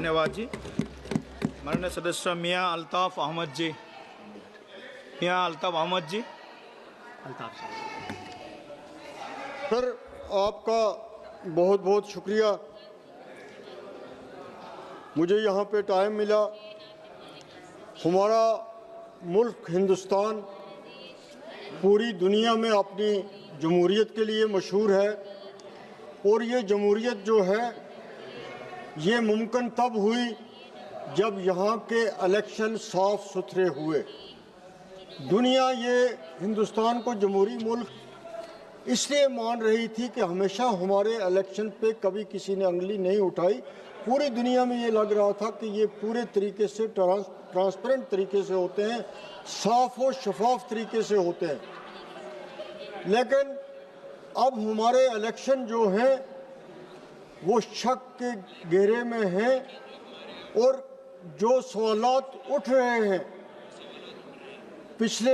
धन्यवाद जी। माननीय सदस्य मियाँ अल्ताफ़ अहमद जी, मियाँ अल्ताफ़ अहमद जी। सर, आपका बहुत बहुत शुक्रिया, मुझे यहाँ पे टाइम मिला। हमारा मुल्क हिंदुस्तान पूरी दुनिया में अपनी जमहूरियत के लिए मशहूर है, और ये जमहूरियत जो है ये मुमकिन तब हुई जब यहाँ के इलेक्शन साफ सुथरे हुए। दुनिया ये हिंदुस्तान को जमहूरी मुल्क इसलिए मान रही थी कि हमेशा हमारे इलेक्शन पे कभी किसी ने उंगली नहीं उठाई। पूरी दुनिया में ये लग रहा था कि ये पूरे तरीके से ट्रांसपेरेंट तरीके से होते हैं, साफ और शफाफ तरीके से होते हैं। लेकिन अब हमारे इलेक्शन जो हैं वो शक के घेरे में हैं, और जो सवालात उठ रहे हैं पिछले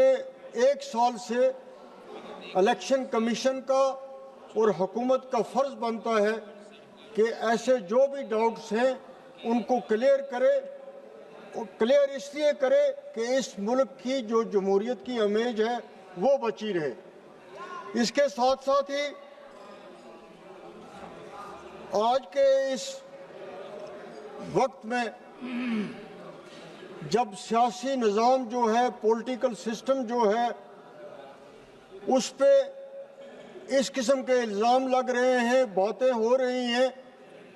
एक साल से इलेक्शन कमीशन का और हुकूमत का फ़र्ज़ बनता है कि ऐसे जो भी डाउट्स हैं उनको क्लियर करे, और क्लियर इसलिए करे कि इस मुल्क की जो जमहूरियत की इमेज है वो बची रहे। इसके साथ साथ ही आज के इस वक्त में जब सियासी निज़ाम जो है, पॉलिटिकल सिस्टम जो है, उस पे इस किस्म के इल्ज़ाम लग रहे हैं, बातें हो रही हैं,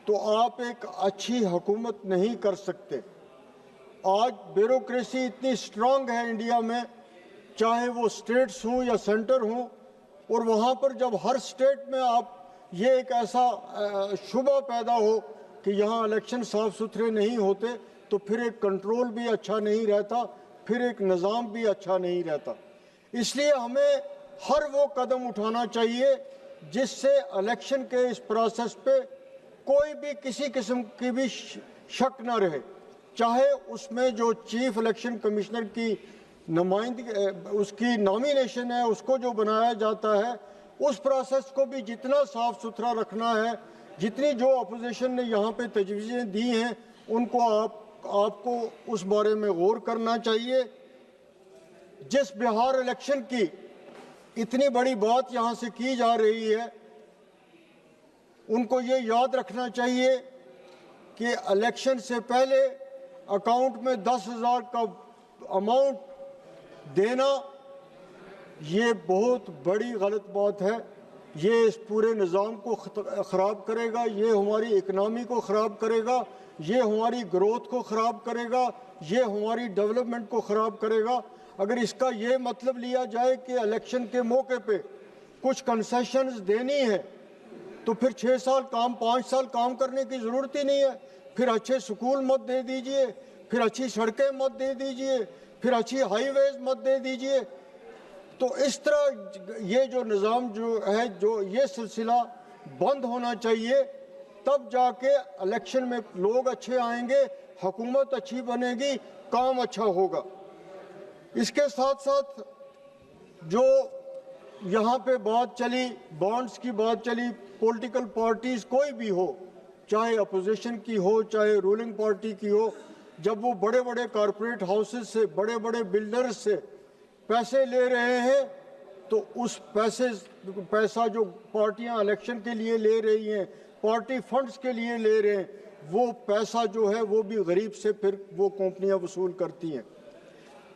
तो आप एक अच्छी हुकूमत नहीं कर सकते। आज ब्यूरोक्रेसी इतनी स्ट्रांग है इंडिया में, चाहे वो स्टेट्स हों या सेंटर हों, और वहाँ पर जब हर स्टेट में आप ये एक ऐसा शुबा पैदा हो कि यहाँ इलेक्शन साफ सुथरे नहीं होते, तो फिर एक कंट्रोल भी अच्छा नहीं रहता, फिर एक निज़ाम भी अच्छा नहीं रहता। इसलिए हमें हर वो कदम उठाना चाहिए जिससे इलेक्शन के इस प्रोसेस पे कोई भी किसी किस्म की भी शक न रहे। चाहे उसमें जो चीफ इलेक्शन कमिश्नर की नुमाइंदगी, उसकी नॉमिनेशन है, उसको जो बनाया जाता है, उस प्रोसेस को भी जितना साफ सुथरा रखना है, जितनी जो अपोजिशन ने यहाँ पे तजवीज़ें दी हैं उनको आपको उस बारे में गौर करना चाहिए। जिस बिहार इलेक्शन की इतनी बड़ी बात यहाँ से की जा रही है, उनको ये याद रखना चाहिए कि इलेक्शन से पहले अकाउंट में 10,000 का अमाउंट देना ये बहुत बड़ी गलत बात है। ये इस पूरे निज़ाम को ख़राब करेगा, ये हमारी इकनॉमी को ख़राब करेगा, ये हमारी ग्रोथ को ख़राब करेगा, ये हमारी डेवलपमेंट को ख़राब करेगा। अगर इसका ये मतलब लिया जाए कि इलेक्शन के मौके पे कुछ कंसेशंस देनी है, तो फिर 6 साल काम, 5 साल काम करने की ज़रूरत ही नहीं है। फिर अच्छे स्कूल मत दे दीजिए, फिर अच्छी सड़कें मत दे दीजिए, फिर अच्छी हाईवेज मत दे दीजिए। तो इस तरह ये जो निज़ाम जो है, जो ये सिलसिला बंद होना चाहिए, तब जाके इलेक्शन में लोग अच्छे आएंगे, हुकूमत अच्छी बनेगी, काम अच्छा होगा। इसके साथ साथ जो यहाँ पे बात चली, बॉन्ड्स की बात चली, पॉलिटिकल पार्टीज़ कोई भी हो, चाहे अपोजिशन की हो चाहे रूलिंग पार्टी की हो, जब वो बड़े बड़े कॉरपोरेट हाउसेस से, बड़े बड़े बिल्डर्स से पैसे ले रहे हैं, तो उस पैसा जो पार्टियां इलेक्शन के लिए ले रही हैं, पार्टी फंड्स के लिए ले रहे हैं, वो पैसा जो है वो भी गरीब से फिर वो कंपनियां वसूल करती हैं।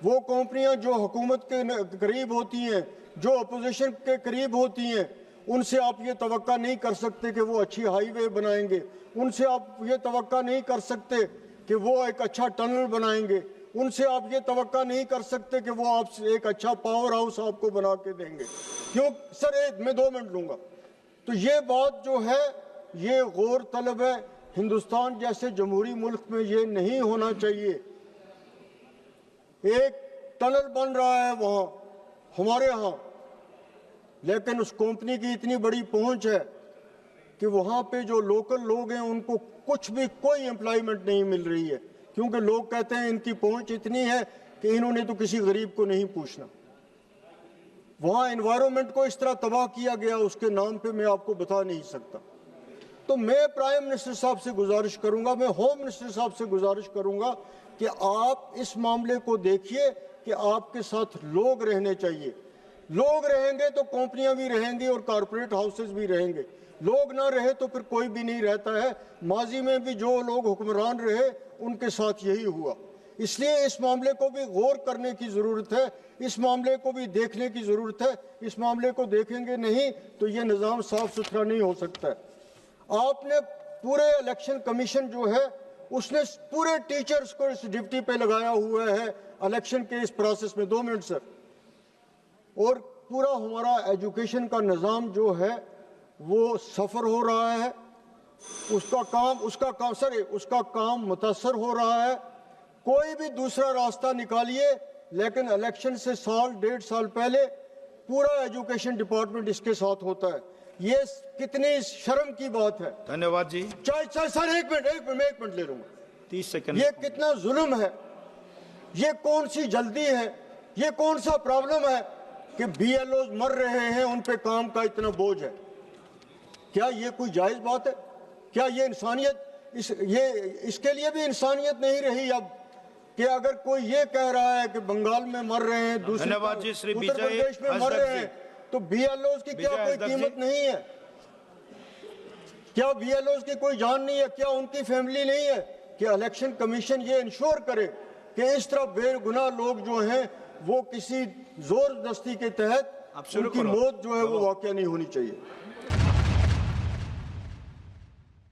वो कंपनियां जो हुकूमत के करीब होती हैं, जो अपोजिशन के करीब होती हैं, उनसे आप ये तवक्का नहीं कर सकते कि वो अच्छी हाईवे बनाएंगे, उनसे आप ये तवक्का नहीं कर सकते कि वो एक अच्छा टनल बनाएंगे, उनसे आप ये तवक्का नहीं कर सकते कि वो आपसे एक अच्छा पावर हाउस आपको बना के देंगे। क्यों सर, मैं 2 मिनट लूँगा। तो ये बात जो है ये गौर तलब है। हिंदुस्तान जैसे जमहूरी मुल्क में ये नहीं होना चाहिए। एक टनल बन रहा है वहाँ हमारे यहाँ, लेकिन उस कंपनी की इतनी बड़ी पहुँच है कि वहाँ पे जो लोकल लोग हैं उनको कुछ भी कोई एम्प्लॉयमेंट नहीं मिल रही है, क्योंकि लोग कहते हैं इनकी पहुंच इतनी है कि इन्होंने तो किसी गरीब को नहीं पूछना। वहाँ एनवायरनमेंट को इस तरह तबाह किया गया, उसके नाम पे मैं आपको बता नहीं सकता। तो मैं प्राइम मिनिस्टर साहब से गुजारिश करूंगा, मैं होम मिनिस्टर साहब से गुजारिश करूंगा कि आप इस मामले को देखिए कि आपके साथ लोग रहने चाहिए। लोग रहेंगे तो कंपनियां भी रहेंगी और कॉरपोरेट हाउसेस भी रहेंगे। लोग ना रहे तो फिर कोई भी नहीं रहता है। माजी में भी जो लोग हुक्मरान रहे उनके साथ यही हुआ। इसलिए इस मामले को भी गौर करने की ज़रूरत है, इस मामले को भी देखने की ज़रूरत है। इस मामले को देखेंगे नहीं तो ये निज़ाम साफ सुथरा नहीं हो सकता है। आपने पूरे इलेक्शन कमीशन जो है उसने पूरे टीचर्स को इस ड्यूटी पे लगाया हुआ है इलेक्शन के इस प्रोसेस में। 2 मिनट सर। और पूरा हमारा एजुकेशन का निज़ाम जो है वो सफ़र हो रहा है, उसका काम मुतासर हो रहा है। कोई भी दूसरा रास्ता निकालिए, लेकिन इलेक्शन से साल 1.5 साल पहले पूरा एजुकेशन डिपार्टमेंट इसके साथ होता है। ये कितनी शर्म की बात है। धन्यवाद जी। सर एक मिनट ले लूंगा। 30 सेकंड। ये कितना जुल्म है, ये कौन सी जल्दी है, ये कौन सा प्रॉब्लम है कि BLOs मर रहे हैं, उन पे काम का इतना बोझ है। क्या ये कोई जायज बात है? क्या ये इंसानियत, इसके लिए भी इंसानियत नहीं रही अब कि अगर कोई ये कह रहा है कि बंगाल में मर रहे हैं, उत्तर प्रदेश में मर रहे हैं, तो BLOs की क्या कोई कीमत नहीं है? क्या BLOs की कोई जान नहीं है? क्या उनकी फैमिली नहीं है? कि इलेक्शन कमीशन ये इंश्योर करे कि इस तरह बेगुनाह लोग जो हैं वो किसी जोर जबरदस्ती के तहत उनकी मौत जो है वो वाकया नहीं होनी चाहिए।